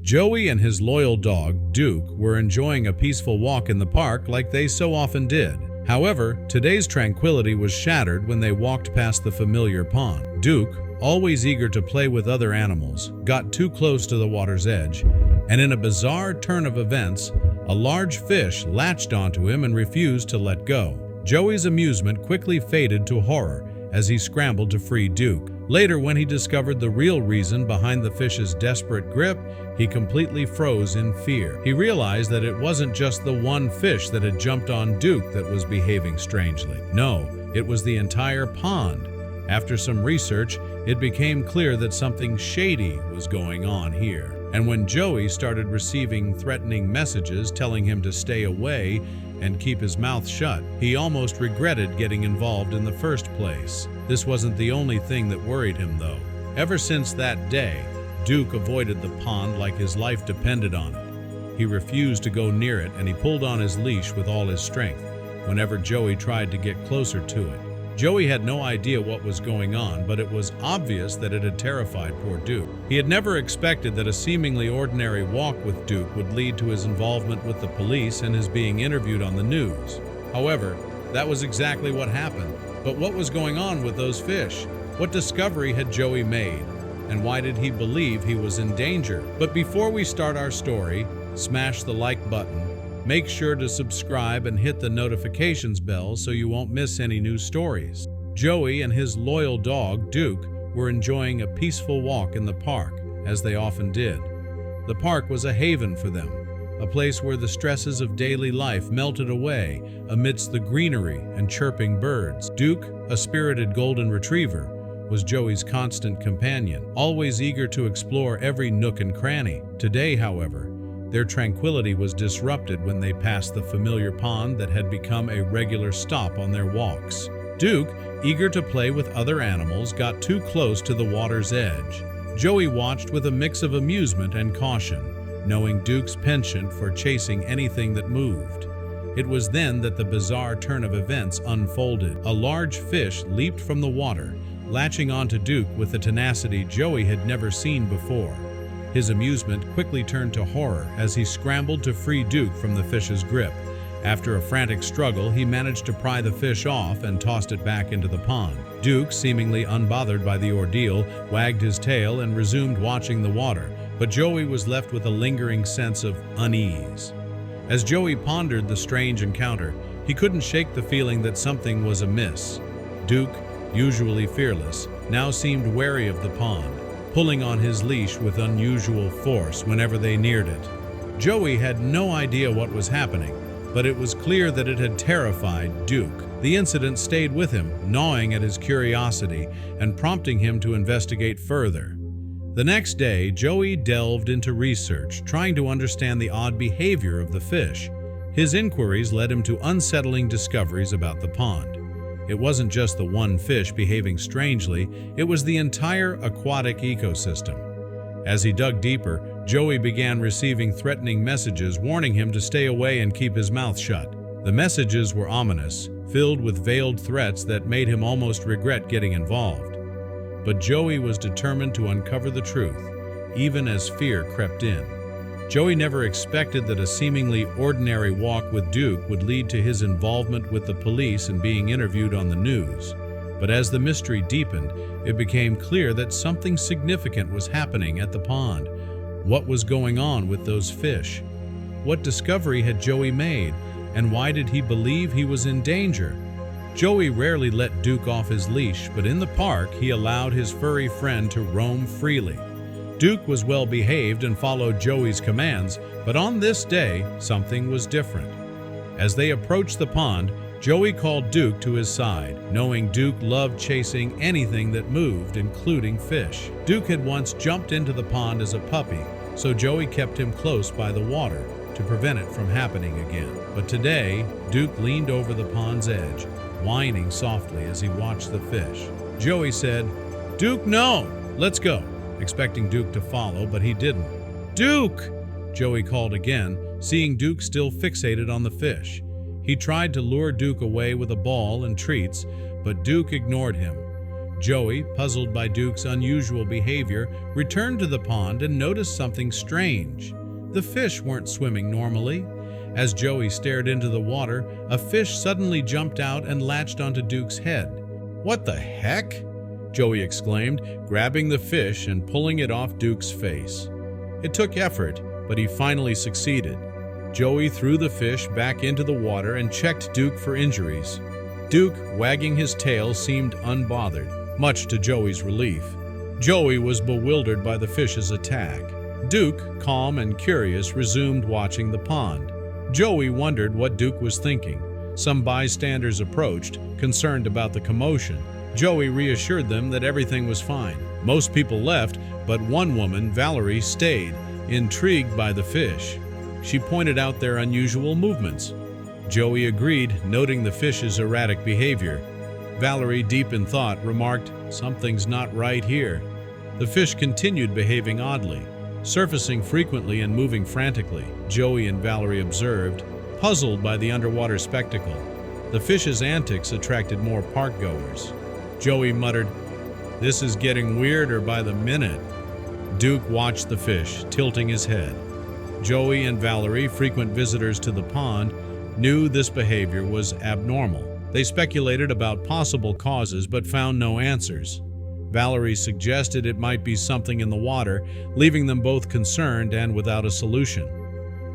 Joey and his loyal dog, Duke, were enjoying a peaceful walk in the park like they so often did. However, today's tranquility was shattered when they walked past the familiar pond. Duke, always eager to play with other animals, got too close to the water's edge, and in a bizarre turn of events, a large fish latched onto him and refused to let go. Joey's amusement quickly faded to horror as he scrambled to free Duke. Later, when he discovered the real reason behind the fish's desperate grip, he completely froze in fear. He realized that it wasn't just the one fish that had jumped on Duke that was behaving strangely. No, it was the entire pond. After some research, it became clear that something shady was going on here. And when Joey started receiving threatening messages telling him to stay away and keep his mouth shut, he almost regretted getting involved in the first place. This wasn't the only thing that worried him, though. Ever since that day, Duke avoided the pond like his life depended on it. He refused to go near it, and he pulled on his leash with all his strength whenever Joey tried to get closer to it. Joey had no idea what was going on, but it was obvious that it had terrified poor Duke. He had never expected that a seemingly ordinary walk with Duke would lead to his involvement with the police and his being interviewed on the news. However, that was exactly what happened. But what was going on with those fish? What discovery had Joey made? And why did he believe he was in danger? But before we start our story, smash the like button. Make sure to subscribe and hit the notifications bell so you won't miss any new stories. Joey and his loyal dog, Duke, were enjoying a peaceful walk in the park, as they often did. The park was a haven for them, a place where the stresses of daily life melted away amidst the greenery and chirping birds. Duke, a spirited golden retriever, was Joey's constant companion, always eager to explore every nook and cranny. Today, however, their tranquility was disrupted when they passed the familiar pond that had become a regular stop on their walks. Duke, eager to play with other animals, got too close to the water's edge. Joey watched with a mix of amusement and caution, knowing Duke's penchant for chasing anything that moved. It was then that the bizarre turn of events unfolded. A large fish leaped from the water, latching onto Duke with a tenacity Joey had never seen before. His amusement quickly turned to horror as he scrambled to free Duke from the fish's grip. After a frantic struggle, he managed to pry the fish off and tossed it back into the pond. Duke, seemingly unbothered by the ordeal, wagged his tail and resumed watching the water, but Joey was left with a lingering sense of unease. As Joey pondered the strange encounter, he couldn't shake the feeling that something was amiss. Duke, usually fearless, now seemed wary of the pond, pulling on his leash with unusual force whenever they neared it. Joey had no idea what was happening, but it was clear that it had terrified Duke. The incident stayed with him, gnawing at his curiosity and prompting him to investigate further. The next day, Joey delved into research, trying to understand the odd behavior of the fish. His inquiries led him to unsettling discoveries about the pond. It wasn't just the one fish behaving strangely, it was the entire aquatic ecosystem. As he dug deeper, Joey began receiving threatening messages warning him to stay away and keep his mouth shut. The messages were ominous, filled with veiled threats that made him almost regret getting involved. But Joey was determined to uncover the truth, even as fear crept in. Joey never expected that a seemingly ordinary walk with Duke would lead to his involvement with the police and being interviewed on the news. But as the mystery deepened, it became clear that something significant was happening at the pond. What was going on with those fish? What discovery had Joey made, and why did he believe he was in danger? Joey rarely let Duke off his leash, but in the park he allowed his furry friend to roam freely. Duke was well behaved and followed Joey's commands, but on this day, something was different. As they approached the pond, Joey called Duke to his side, knowing Duke loved chasing anything that moved, including fish. Duke had once jumped into the pond as a puppy, so Joey kept him close by the water to prevent it from happening again. But today, Duke leaned over the pond's edge, whining softly as he watched the fish. Joey said, "Duke, no! Let's go," expecting Duke to follow, but he didn't. "Duke!" Joey called again, seeing Duke still fixated on the fish. He tried to lure Duke away with a ball and treats, but Duke ignored him. Joey, puzzled by Duke's unusual behavior, returned to the pond and noticed something strange. The fish weren't swimming normally. As Joey stared into the water, a fish suddenly jumped out and latched onto Duke's head. "What the heck?" Joey exclaimed, grabbing the fish and pulling it off Duke's face. It took effort, but he finally succeeded. Joey threw the fish back into the water and checked Duke for injuries. Duke, wagging his tail, seemed unbothered, much to Joey's relief. Joey was bewildered by the fish's attack. Duke, calm and curious, resumed watching the pond. Joey wondered what Duke was thinking. Some bystanders approached, concerned about the commotion. Joey reassured them that everything was fine. Most people left, but one woman, Valerie, stayed, intrigued by the fish. She pointed out their unusual movements. Joey agreed, noting the fish's erratic behavior. Valerie, deep in thought, remarked, "Something's not right here." The fish continued behaving oddly, surfacing frequently and moving frantically. Joey and Valerie observed, puzzled by the underwater spectacle. The fish's antics attracted more park-goers. Joey muttered, "This is getting weirder by the minute." Duke watched the fish, tilting his head. Joey and Valerie, frequent visitors to the pond, knew this behavior was abnormal. They speculated about possible causes but found no answers. Valerie suggested it might be something in the water, leaving them both concerned and without a solution.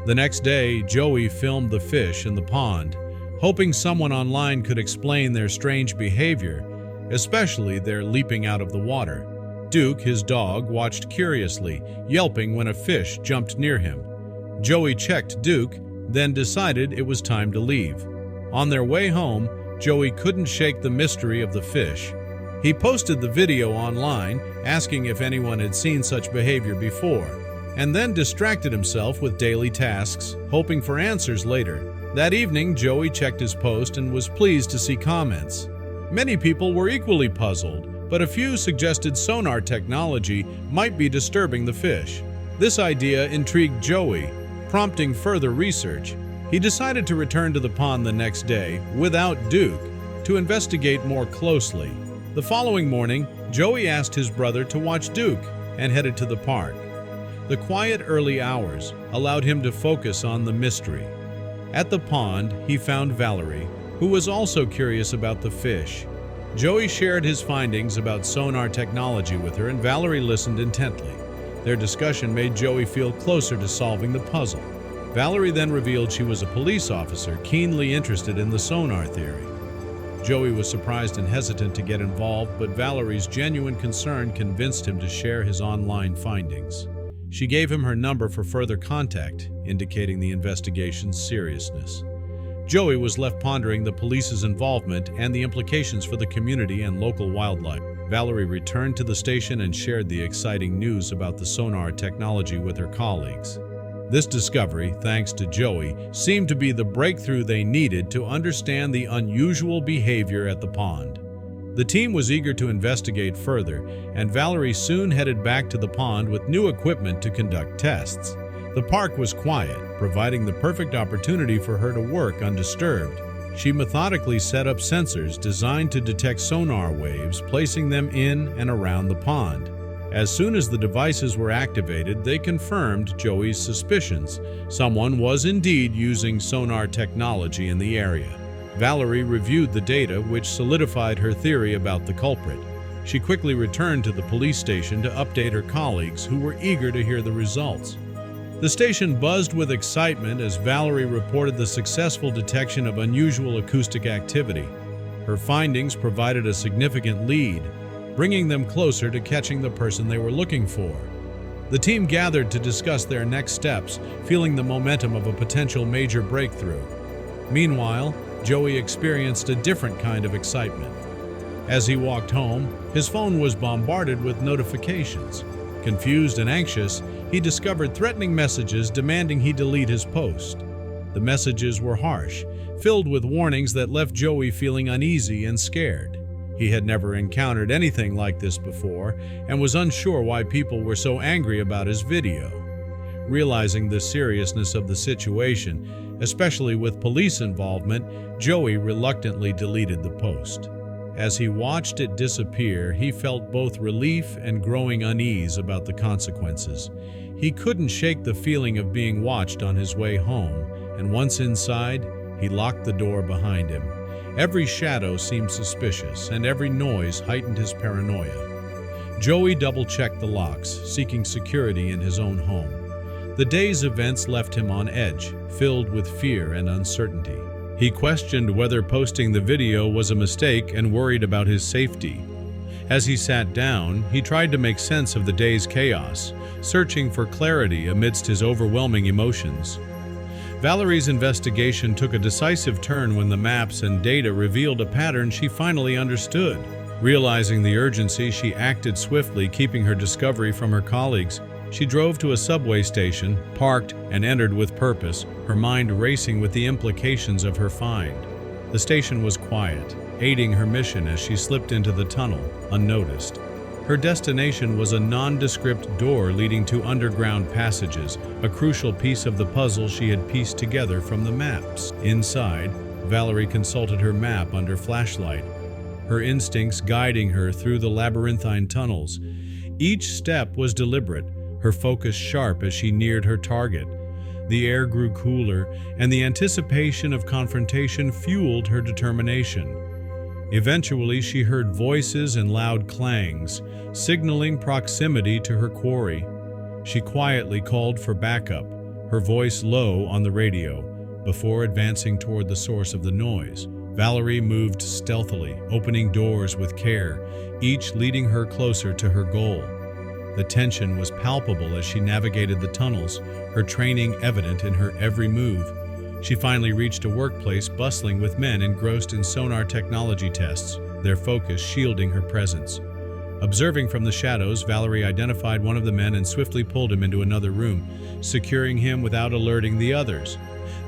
The next day, Joey filmed the fish in the pond, hoping someone online could explain their strange behavior, especially their leaping out of the water. Duke, his dog, watched curiously, yelping when a fish jumped near him. Joey checked Duke, then decided it was time to leave. On their way home, Joey couldn't shake the mystery of the fish. He posted the video online, asking if anyone had seen such behavior before, and then distracted himself with daily tasks, hoping for answers later. That evening, Joey checked his post and was pleased to see comments. Many people were equally puzzled, but a few suggested sonar technology might be disturbing the fish. This idea intrigued Joey, prompting further research. He decided to return to the pond the next day, without Duke, to investigate more closely. The following morning, Joey asked his brother to watch Duke and headed to the park. The quiet early hours allowed him to focus on the mystery. At the pond, he found Valerie, who was also curious about the fish. Joey shared his findings about sonar technology with her, and Valerie listened intently. Their discussion made Joey feel closer to solving the puzzle. Valerie then revealed she was a police officer keenly interested in the sonar theory. Joey was surprised and hesitant to get involved, but Valerie's genuine concern convinced him to share his online findings. She gave him her number for further contact, indicating the investigation's seriousness. Joey was left pondering the police's involvement and the implications for the community and local wildlife. Valerie returned to the station and shared the exciting news about the sonar technology with her colleagues. This discovery, thanks to Joey, seemed to be the breakthrough they needed to understand the unusual behavior at the pond. The team was eager to investigate further, and Valerie soon headed back to the pond with new equipment to conduct tests. The park was quiet, providing the perfect opportunity for her to work undisturbed. She methodically set up sensors designed to detect sonar waves, placing them in and around the pond. As soon as the devices were activated, they confirmed Joey's suspicions. Someone was indeed using sonar technology in the area. Valerie reviewed the data, which solidified her theory about the culprit. She quickly returned to the police station to update her colleagues, who were eager to hear the results. The station buzzed with excitement as Valerie reported the successful detection of unusual acoustic activity. Her findings provided a significant lead, bringing them closer to catching the person they were looking for. The team gathered to discuss their next steps, feeling the momentum of a potential major breakthrough. Meanwhile, Joey experienced a different kind of excitement. As he walked home, his phone was bombarded with notifications. Confused and anxious, he discovered threatening messages demanding he delete his post. The messages were harsh, filled with warnings that left Joey feeling uneasy and scared. He had never encountered anything like this before and was unsure why people were so angry about his video. Realizing the seriousness of the situation, especially with police involvement, Joey reluctantly deleted the post. As he watched it disappear, he felt both relief and growing unease about the consequences. He couldn't shake the feeling of being watched on his way home, and once inside, he locked the door behind him. Every shadow seemed suspicious, and every noise heightened his paranoia. Joey double-checked the locks, seeking security in his own home. The day's events left him on edge, filled with fear and uncertainty. He questioned whether posting the video was a mistake and worried about his safety. As he sat down, he tried to make sense of the day's chaos, searching for clarity amidst his overwhelming emotions. Valerie's investigation took a decisive turn when the maps and data revealed a pattern she finally understood. Realizing the urgency, she acted swiftly, keeping her discovery from her colleagues. She drove to a subway station, parked, and entered with purpose, her mind racing with the implications of her find. The station was quiet, aiding her mission as she slipped into the tunnel, unnoticed. Her destination was a nondescript door leading to underground passages, a crucial piece of the puzzle she had pieced together from the maps. Inside, Valerie consulted her map under flashlight, her instincts guiding her through the labyrinthine tunnels. Each step was deliberate, her focus sharp as she neared her target. The air grew cooler, and the anticipation of confrontation fueled her determination. Eventually, she heard voices and loud clangs, signaling proximity to her quarry. She quietly called for backup, her voice low on the radio, before advancing toward the source of the noise. Valerie moved stealthily, opening doors with care, each leading her closer to her goal. The tension was palpable as she navigated the tunnels, her training evident in her every move. She finally reached a workplace bustling with men engrossed in sonar technology tests, their focus shielding her presence. Observing from the shadows, Valerie identified one of the men and swiftly pulled him into another room, securing him without alerting the others.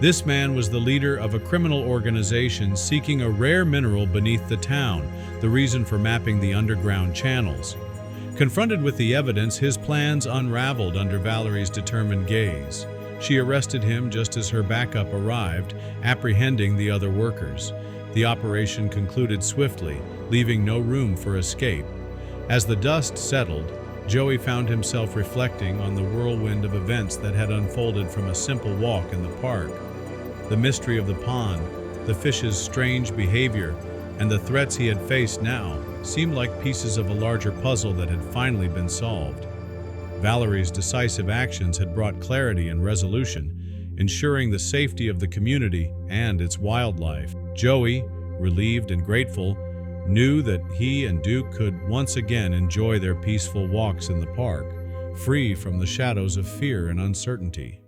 This man was the leader of a criminal organization seeking a rare mineral beneath the town, the reason for mapping the underground channels. Confronted with the evidence, his plans unraveled under Valerie's determined gaze. She arrested him just as her backup arrived, apprehending the other workers. The operation concluded swiftly, leaving no room for escape. As the dust settled, Joey found himself reflecting on the whirlwind of events that had unfolded from a simple walk in the park. The mystery of the pond, the fish's strange behavior, and the threats he had faced now seemed like pieces of a larger puzzle that had finally been solved. Valerie's decisive actions had brought clarity and resolution, ensuring the safety of the community and its wildlife. Joey, relieved and grateful, knew that he and Duke could once again enjoy their peaceful walks in the park, free from the shadows of fear and uncertainty.